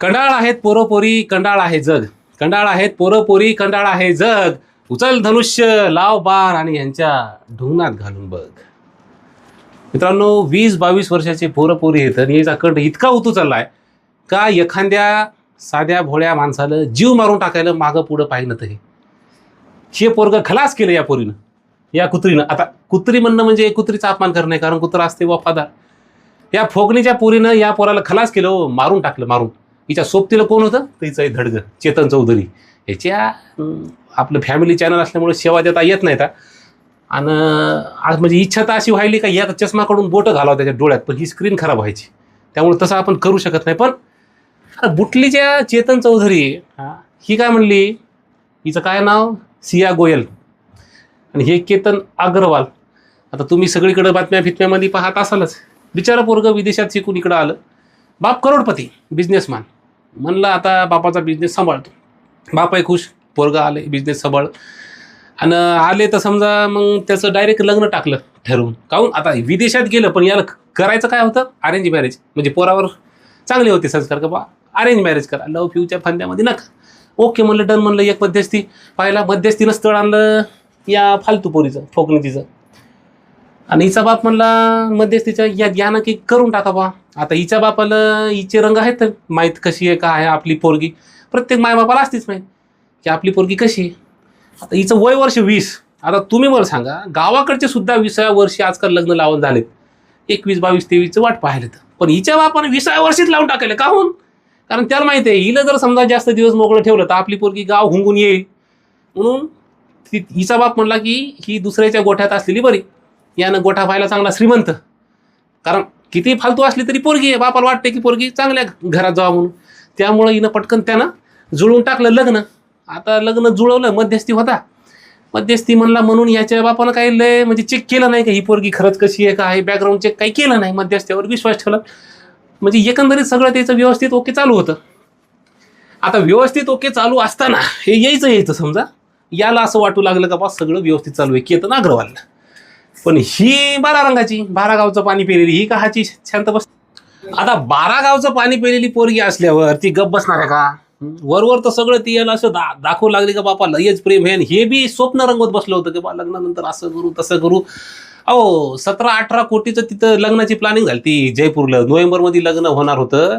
कंडाळ आहेत पोरपोरी, कंडाळ आहे जग. कंडाळ आहेत पोरपोरी, कंडाळ आहे जग. उचल धनुष्य, लाव बार आणि यांच्या ढुंगणात घालून बघ. मित्रांनो, 20-22 वर्षाचे पोरपोरी आहेत आणि याचा कंठ इतका उतू चाललाय का एखाद्या साध्या भोळ्या माणसाला जीव मारून टाकायला मागं पुढं पाहिलं तरी हे पोरग खलास केलं या पोरीनं, या कुत्रीनं. आता कुत्री म्हणणं म्हणजे कुत्रीचा अपमान करणं, कारण कुत्रा असते वफादार. या फोगणीच्या पोरीनं या पोराला खलास केलं, मारून टाकलं, मारून. हिच्या सोबतीला कोण होतं? तिचं धडगं चेतन चौधरी. ह्याच्या आपलं फॅमिली चॅनल असल्यामुळे सेवा देता येत नाही. आणि आज म्हणजे इच्छा तर अशी व्हायली का या चष्माकडून बोटं घालावं त्याच्या डोळ्यात, पण ही स्क्रीन खराब व्हायची, त्यामुळे तसं आपण करू शकत नाही. पण बुटलीच्या चेतन चौधरी ही काय म्हणली, हिचं काय नाव, सिया गोयल, आणि हे केतन अग्रवाल. आता तुम्ही सगळीकडे बातम्या फितम्यामध्ये पाहत असालच. बिचारा पोरग विदेशात शिकून इकडं आलं. बाप करोडपती बिझनेसमॅन. म्हणलं आता बापाचा बिझनेस सांभाळतो. बाप आहे खुश, पोरगा आले बिझनेस सांभाळ. आणि आले तर समजा मग त्याचं डायरेक्ट लग्न टाकलं ठरवून. काहून आता विदेशात गेलं, पण याला करायचं काय होतं, अरेंज मॅरेज. म्हणजे पोरावर चांगले होते संस्कार का बा अरेंज मॅरेज करा, लव फ्यूच्या फंद्यामध्ये नका. ओके म्हणलं, डन म्हणलं. एक मध्यस्थी पाहिला, मध्यस्थीनं स्थळ आणलं या फालतू पोरीचं, फोकणीचं. आणि हिचा बाप म्हणला मध्यस्थीच्या या नक्की करून टाका बा. आता हिच्या बापाला हिचे रंग आहेत तर माहीत कशी आहे, काय आहे आपली पोरगी. प्रत्येक मायबापाला असतीच माहीत की आपली पोरगी कशी आहे. आता हिचं वय वर्ष 20. आता तुम्ही मला सांगा, गावाकडचे सुद्धा 20व्या वर्षी आजकाल लग्न लावून झालेत. 21, 22, 23चं वाट पाहिलं तर. पण हिच्या बापाने 20व्या वर्षीच लावून टाकले. काहून? कारण त्याला माहिती आहे हिला जर समजा जास्त दिवस मोकळं ठेवलं तर आपली पोरगी गाव हुंगून येईल. म्हणून हिचा बाप म्हणला की ही दुसऱ्याच्या गोठ्यात असलेली बरी, यानं गोठा पाहायला चांगला श्रीमंत. कारण किती फालतू असली तरी पोरगी आहे, बापाला वाटते की पोरगी चांगल्या घरात जावं म्हणून. त्यामुळं हिनं पटकन त्यानं जुळवून टाकलं लग्न. आता लग्न जुळवलं, मध्यस्थी होता. मध्यस्थी म्हणला म्हणून याच्या बापानं काही लय म्हणजे चेक केलं नाही का ही पोरगी खरंच कशी आहे, काय बॅकग्राऊंड चेक काही केलं नाही. मध्यस्थीवर विश्वास ठेवला. म्हणजे एकंदरीत सगळं त्याचं व्यवस्थित ओके चालू होतं. आता व्यवस्थित ओके चालू असताना हे यायचं समजा याला असं वाटू लागलं का बा सगळं व्यवस्थित चालू आहे केतन अग्रवालला. पण ही 12 रंगाची, 12 गावचं पाणी पेलेली, ही कहाची शांत बस. आता 12 गावचं पाणी पेलेली पोरगी असल्यावर ती गप बसणार आहे का? वरवर तर सगळं ती याला असं दाखवू लागली का बापा लयच प्रेम आहे. हे बी स्वप्न रंगवत बसलं होतं की बा लग्नानंतर असं करू तसं करू. अहो 17-18 कोटीचं तिथं लग्नाची प्लॅनिंग झाली ती जयपूरला. नोव्हेंबरमध्ये लग्न होणार होतं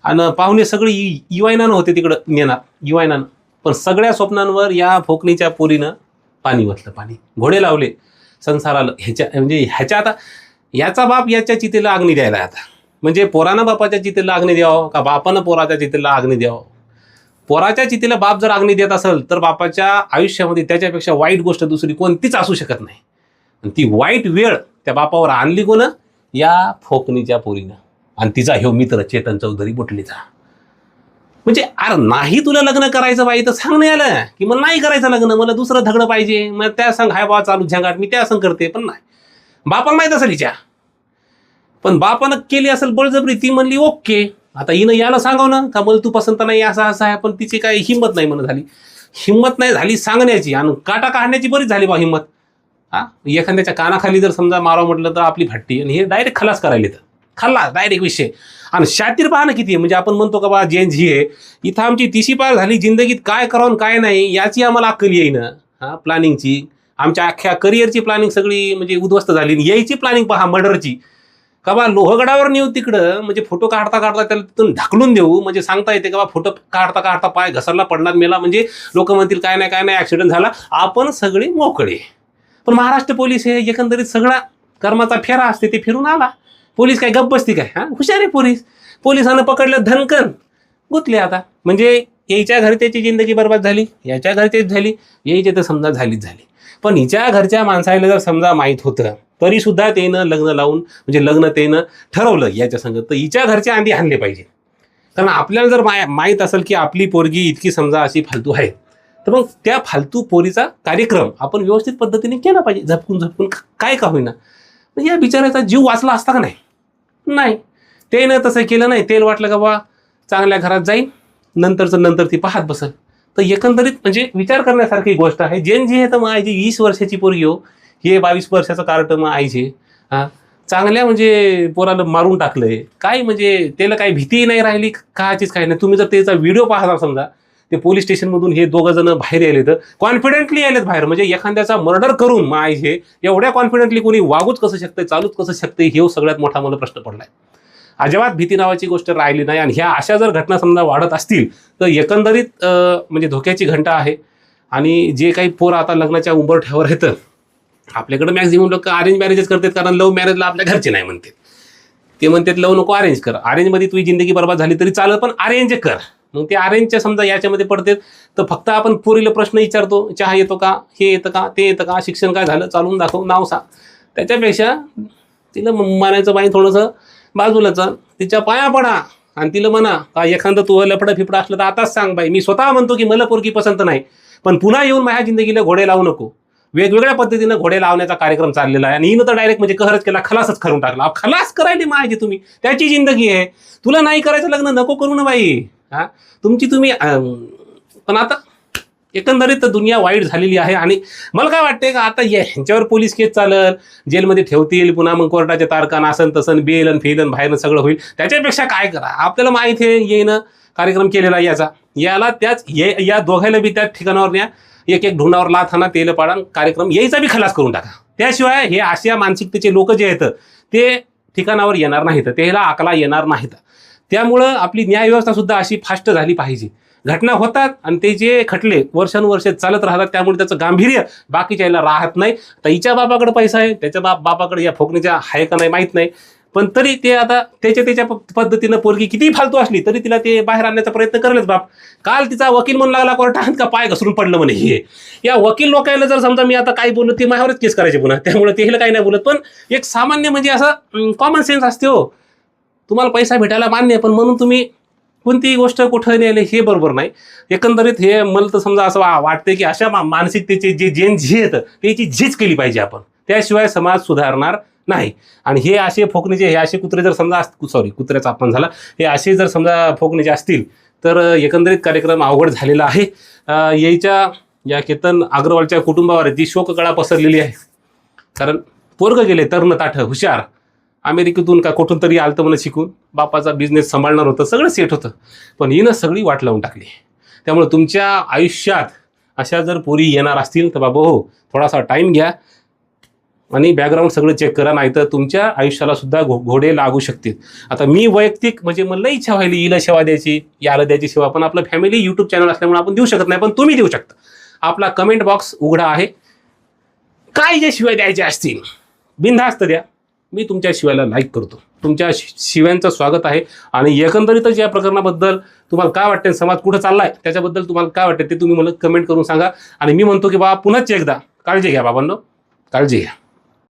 आणि पाहुणे सगळे युवायनानं होते तिकडं नेणार युवायनानं. पण सगळ्या स्वप्नांवर या फोकणीच्या पोरीनं पाणी ओतलं, पाणी घोडे लावले संसाराला. ह्याच्या आता याचा बाप याच्या चितेला अग्नी द्यायला. आता म्हणजे पोरानं बापाच्या चितेला अग्नी द्यावं का बापानं पोराच्या चितेला अग्नी द्यावं? पोराच्या चितेला बाप जर अग्नी देत असेल तर बापाच्या आयुष्यामध्ये त्याच्यापेक्षा वाईट गोष्ट दुसरी कोणतीच असू शकत नाही. आणि ती वाईट वेळ त्या बापावर आणली कोण? या फोकणीच्या पोरीनं. आणि तिचा ह्यो मित्र चेतन चौधरी बुटलीचा. म्हणजे अरे नाही तुला लग्न करायचं बाई तर सांग नाही आलं की मला नाही करायचं लग्न, मला दुसरं धगडं पाहिजे. मग त्या सांग हाय बा चालू झंगाट, मी त्या संग करते. पण नाही, बापाला माहीत असेल हिच्या. पण बापानं केली असेल बळजबरी. ती म्हणली ओके. आता हिनं याला सांगावं ना का मला तू पसंत नाही असं असं आहे. पण तिची काही हिंमत नाही म्हणत झाली. हिंमत नाही झाली सांगण्याची आणि काटा काढण्याची बरीच झाली बा हिंमत. एखाद्याच्या कानाखाली जर समजा मारावं म्हटलं तर आपली फाटती. आणि हे डायरेक्ट खलास करायला तर खाल्ला डायरेक्ट विषय. आणि शातीर पाहणं किती आहे. म्हणजे आपण म्हणतो का बा जेन जी आहे इथं आमची तिशी पार झाली जिंदगीत, काय करावं काय नाही याची आम्हाला अक्कल येईना. प्लॅनिंगची आमच्या अख्ख्या करिअरची प्लॅनिंग सगळी म्हणजे उद्ध्वस्त झाली. यायची प्लॅनिंग पहा मर्डरची का बा लोहगडावर नेऊ तिकडं, म्हणजे फोटो काढता काढता त्याला तिथून ढकलून देऊ. म्हणजे सांगता येते का बा फोटो काढता काढता पाय घसरला पडला मेला, म्हणजे लोक म्हणतील काय नाही ॲक्सिडेंट झाला, आपण सगळे मोकळे. पण महाराष्ट्र पोलीस हे एकंदरीत सगळा कर्माचा फेरा असते, ते फिरून आला. पोलीस काय गप्प बसती काय? हुशार आहे पोलीस. पोलिसानं पकडलं धनकन गुतले. आता म्हणजे याच्या घरच्याची जिंदगी बरबाद झाली, याच्या घरचीच झाली, यायची तर समजा झालीच झाली. पण हिच्या घरच्या माणसाला जर समजा माहीत होतं तरी सुद्धा त्यानं लग्न लावून म्हणजे लग्न त्यानं ठरवलं याच्या संग, तर हिच्या घरचे आंधी आणले पाहिजे. कारण आपल्याला जर माहीत असेल की आपली पोरगी इतकी समजा अशी फालतू आहे, तर मग त्या फालतू पोरीचा कार्यक्रम आपण व्यवस्थित पद्धतीने केला पाहिजे. झपकून काय का होईना. म्हणजे या बिचाऱ्याचा जीव वाचला असता का नाही? नाही, त्यानं तसं केलं नाही. तेल वाटलं का बा चांगल्या घरात जाईल, नंतर ती पाहत बसल. तर एकंदरीत म्हणजे विचार करण्यासारखी गोष्ट आहे. जेन जी आहे तर मग आईची 20 वर्षाची पोरगी हो, हे 22 वर्षाचं कार्ट मग आईचे. चांगल्या म्हणजे पोराला मारून टाकलंय काय, म्हणजे त्याला काही भीती नाही राहिली काचीच काही नाही. तुम्ही जर त्याचा व्हिडिओ पाहता समजा, ते पोलीस स्टेशनमधून हे दोघं जण बाहेर यायले तर कॉन्फिडेंटली यायलेत बाहेर, म्हणजे एखाद्याचा मर्डर करून माय हे एवढ्या कॉन्फिडेंटली कोणी वागूच कसं शकतंय, चालूच कसं शकतंय, हे सगळ्यात मोठा मला प्रश्न पडलाय. अजिबात भीती नावाची गोष्ट राहिली नाही. आणि ह्या अशा जर घटना समजा वाढत असतील तर एकंदरीत म्हणजे धोक्याची घंटा आहे. आणि जे काही पोरं आता लग्नाच्या उंबरठ्यावर येतं, आपल्याकडे मॅक्झिमम लोक अरेंज मॅरेजच करतात, कारण लव्ह मॅरेजला आपल्या घरचे नाही म्हणतात. ते म्हणतात लव नको, अरेंज कर. अरेंजमध्ये तुझी जिंदगी बरबाद झाली तरी चालत, पण अरेंज कर. मग ते अरेंजच्या समजा याच्यामध्ये पडते तर फक्त आपण पोरीला प्रश्न विचारतो, चहा येतो का, हे येतं का, ते येतं का, शिक्षण काय झालं, चालून दाखव, नाव सांग. त्याच्यापेक्षा तिला म्हणायचं बाई थोडंसं बाजूलाच, तिच्या पाया पडा आणि तिला म्हणा का एखादं तू लफडं फिपडं असलं तर आताच सांग बाई. मी स्वतः म्हणतो की मला पोरगी पसंत नाही, पण पुन्हा येऊन माझ्या जिंदगीला घोडे लावू नको. वेगवेगळ्या पद्धतीनं घोडे लावण्याचा कार्यक्रम चाललेला आहे. आणि हिनं तर डायरेक्ट म्हणजे कहरच केला, खलासच करून टाकला. खलास करायली माझी तुम्ही, त्याची जिंदगी आहे. तुला नाही करायचं लग्न, नको करू ना बाई. हा तुमची तुम्ही. पण आता एकंदरीत दुनिया वाईट झालेली आहे. आणि मला काय वाटतंय का आता ह्यांच्यावर पोलीस केस चालल, जेलमध्ये ठेवतील, पुन्हा मग कोर्टाच्या तारखा नासन तसन बेलन फेलन बाहेरनं सगळं होईल. त्याच्यापेक्षा काय करा, आपल्याला माहिती आहे येणं कार्यक्रम केलेला याला त्याच या दोघायला बी त्या ठिकाणावर न्या, एक एक ढुंडावर लाथाना तेल पाडा, कार्यक्रम यायचा बी खलास करून टाका. त्याशिवाय हे अशा मानसिकतेचे लोक जे आहेत ते ठिकाणावर येणार नाहीत, त्याला अकला येणार नाहीत. त्यामुळं आपली न्यायव्यवस्था सुद्धा अशी फास्ट झाली पाहिजे. घटना होतात आणि ते जे खटले वर्षानुवर्ष चालत राहतात, त्यामुळे त्याचं गांभीर्य बाकीच्या याला राहत नाही. तर हिच्या बापाकडे पैसा आहे, त्याच्या बापाकडे या फोकणीच्या आहे का नाही माहीत नाही, पण तरी ते आता त्याच्या पद्धतीनं पोरगी किती फालतू असली तरी तिला ते बाहेर आणण्याचा प्रयत्न करेलच बाप. काल तिचा वकील म्हणू लागला कोर्टात का पाय घसरून पडलं म्हणे. हे या वकील लोकांना जर समजा मी आता काही बोललो ते माझ्यावरच केस करायचे पुन्हा, त्यामुळे ते काही नाही बोलत. पण एक सामान्य म्हणजे असं कॉमन सेन्स असते हो. तुम्हाला पैसा भेटायला मान्य, पण म्हणून तुम्ही कोणतीही गोष्ट कुठं नेले हे बरोबर नाही. एकंदरीत हे मला तर समजा असं वाटतं की अशा मानसिकतेचे जे झी आहेत त्याची झीज केली पाहिजे आपण, त्याशिवाय समाज सुधारणार नाही. आणि हे असे फोकणीचे, हे असे कुत्रे जर समजा कुत्र्याचा अपमान झाला, हे असे जर समजा फोकणीचे असतील तर एकंदरीत कार्यक्रम अवघड झालेला आहे. या केतन अग्रवालच्या कुटुंबावर जी शोककळा पसरलेली आहे. कारण पोरगं गेले तरुण ताठ हुशार, अमेरिकेतून का कुठून तरी आलतं म्हणून शिकून, बापाचा बिझनेस सांभाळणार होतं, सगळं सेट होतं, पण हिनं सगळी वाट लावून टाकली. त्यामुळे तुमच्या आयुष्यात अशा जर पोरी येणार असतील तर बाबा हो, थोडासा टाईम घ्या आणि बॅकग्राऊंड सगळं चेक करा, नाही तर तुमच्या आयुष्याला सुद्धा घोडे लागू शकतील. आता मी वैयक्तिक म्हणजे मला इच्छा व्हायली हिला सेवा द्यायची, याला द्यायची सेवा, पण आपलं फॅमिली यूट्यूब चॅनल असल्यामुळे आपण देऊ शकत नाही, पण तुम्ही देऊ शकता. आपला कमेंट बॉक्स उघडा आहे, काय जे शिवाय द्यायचे असतील बिनधास्त द्या. मी तुमच्या शिवायला लाईक करतो, तुमच्या शिव्यांचं स्वागत आहे. आणि एकंदरीतच या प्रकरणाबद्दल तुम्हाला काय वाटतं, समाज कुठं चाललाय त्याच्याबद्दल तुम्हाला काय वाटतं ते तुम्ही मला कमेंट करून सांगा. आणि मी म्हणतो की बाबा पुन्हाच एकदा काळजी घ्या बाबांनो, काळजी घ्या.